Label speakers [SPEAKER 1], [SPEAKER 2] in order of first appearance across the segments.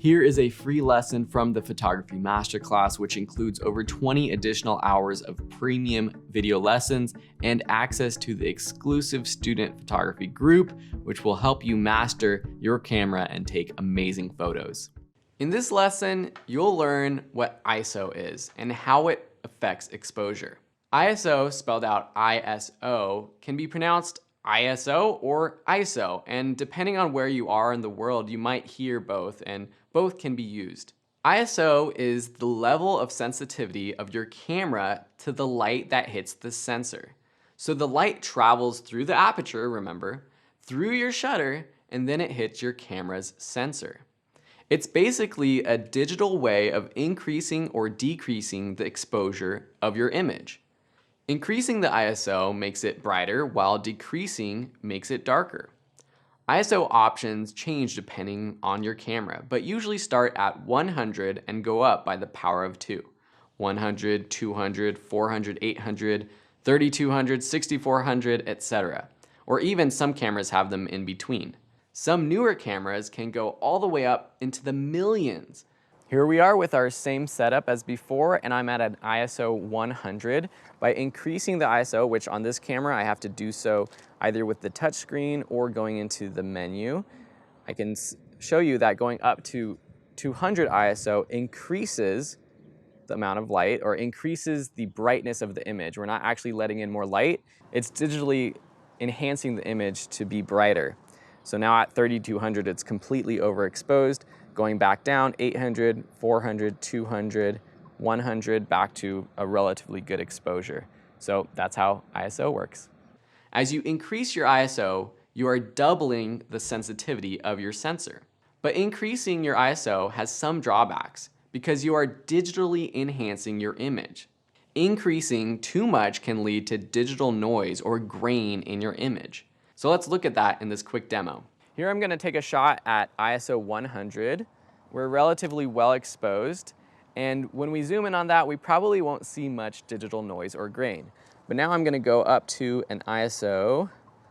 [SPEAKER 1] Here is a free lesson from the Photography Masterclass, which includes over 20 additional hours of premium video lessons and access to the exclusive student photography group, which will help you master your camera and take amazing photos. In this lesson, you'll learn what ISO is and how it affects exposure. ISO, spelled out ISO, can be pronounced ISO or ISO, and depending on where you are in the world, you might hear both, and both can be used. ISO is the level of sensitivity of your camera to the light that hits the sensor. So the light travels through the aperture, remember, through your shutter, and then it hits your camera's sensor. It's basically a digital way of increasing or decreasing the exposure of your image. Increasing the ISO makes it brighter, while decreasing makes it darker. ISO options change depending on your camera, but usually start at 100 and go up by the power of 2. 100, 200, 400, 800, 3200, 6400, etc. Or even some cameras have them in between. Some newer cameras can go all the way up into the millions. Here we are with our same setup as before, and I'm at an ISO 100. By increasing the ISO, which on this camera I have to do so either with the touchscreen or going into the menu, I can show you that going up to 200 ISO increases the amount of light or increases the brightness of the image. We're not actually letting in more light, it's digitally enhancing the image to be brighter. So now at 3200 it's completely overexposed. Going back down, 800, 400, 200, 100, back to a relatively good exposure. So that's how ISO works. As you increase your ISO, you are doubling the sensitivity of your sensor. But increasing your ISO has some drawbacks because you are digitally enhancing your image. Increasing too much can lead to digital noise or grain in your image. So let's look at that in this quick demo. Here I'm going to take a shot at ISO 100. We're relatively well exposed, and when we zoom in on that, we probably won't see much digital noise or grain. But now I'm going to go up to an ISO.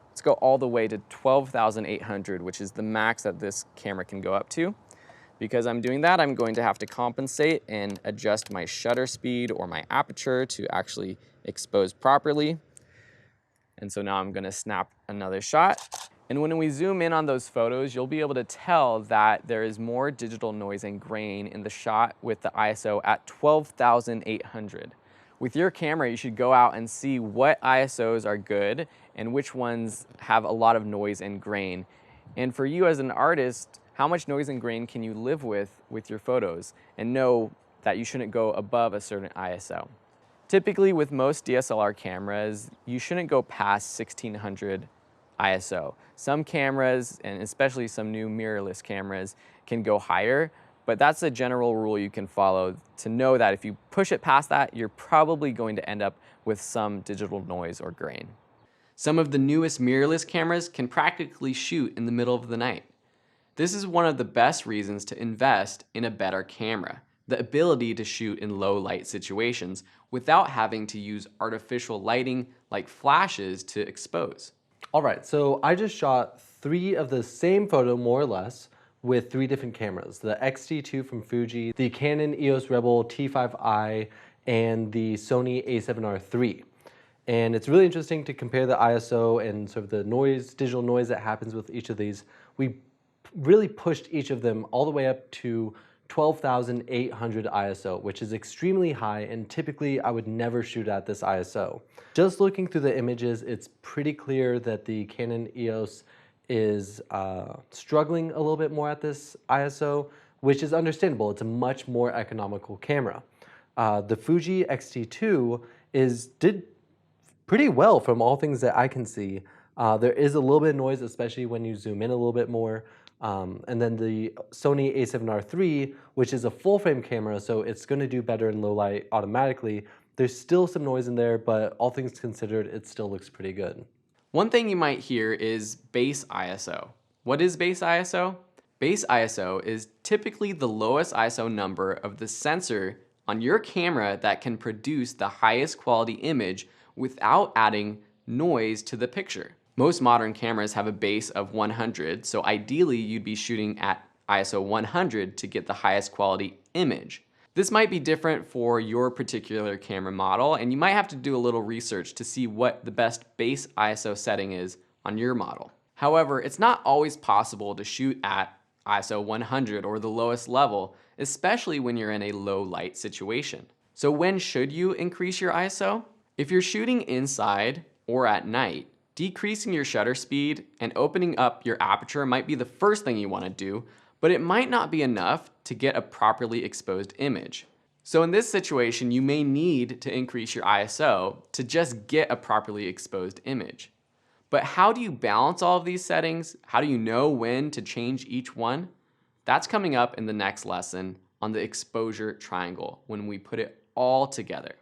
[SPEAKER 1] Let's go all the way to 12,800, which is the max that this camera can go up to. Because I'm doing that, I'm going to have to compensate and adjust my shutter speed or my aperture to actually expose properly. And so now I'm going to snap another shot. And when we zoom in on those photos, you'll be able to tell that there is more digital noise and grain in the shot with the ISO at 12,800. With your camera, you should go out and see what ISOs are good and which ones have a lot of noise and grain. And for you as an artist, how much noise and grain can you live with your photos and know that you shouldn't go above a certain ISO? Typically with most DSLR cameras, you shouldn't go past 1600 ISO. Some cameras, and especially some new mirrorless cameras, can go higher, but that's a general rule you can follow to know that if you push it past that, you're probably going to end up with some digital noise or grain. Some of the newest mirrorless cameras can practically shoot in the middle of the night. This is one of the best reasons to invest in a better camera, the ability to shoot in low light situations without having to use artificial lighting like flashes to expose.
[SPEAKER 2] All right, so I just shot 3 of the same photo, more or less, with 3 different cameras. The X-T2 from Fuji, the Canon EOS Rebel T5i, and the Sony a7R III. And it's really interesting to compare the ISO and sort of the noise, digital noise that happens with each of these. We really pushed each of them all the way up to 12,800 ISO, which is extremely high, and typically I would never shoot at this ISO. Just looking through the images, it's pretty clear that the Canon EOS is struggling a little bit more at this ISO, which is understandable. It's a much more economical camera. The Fuji X-T2 did pretty well from all things that I can see. There is a little bit of noise, especially when you zoom in a little bit more. And then the Sony a7R III, which is a full frame camera, so it's going to do better in low light automatically. There's still some noise in there, but all things considered, it still looks pretty good.
[SPEAKER 1] One thing you might hear is base ISO. What is base ISO? Base ISO is typically the lowest ISO number of the sensor on your camera that can produce the highest quality image without adding noise to the picture. Most modern cameras have a base of 100, so ideally you'd be shooting at ISO 100 to get the highest quality image. This might be different for your particular camera model, and you might have to do a little research to see what the best base ISO setting is on your model. However, it's not always possible to shoot at ISO 100 or the lowest level, especially when you're in a low light situation. So when should you increase your ISO? If you're shooting inside or at night, decreasing your shutter speed and opening up your aperture might be the first thing you want to do, but it might not be enough to get a properly exposed image. So in this situation, you may need to increase your ISO to just get a properly exposed image. But how do you balance all of these settings? How do you know when to change each one? That's coming up in the next lesson on the exposure triangle when we put it all together.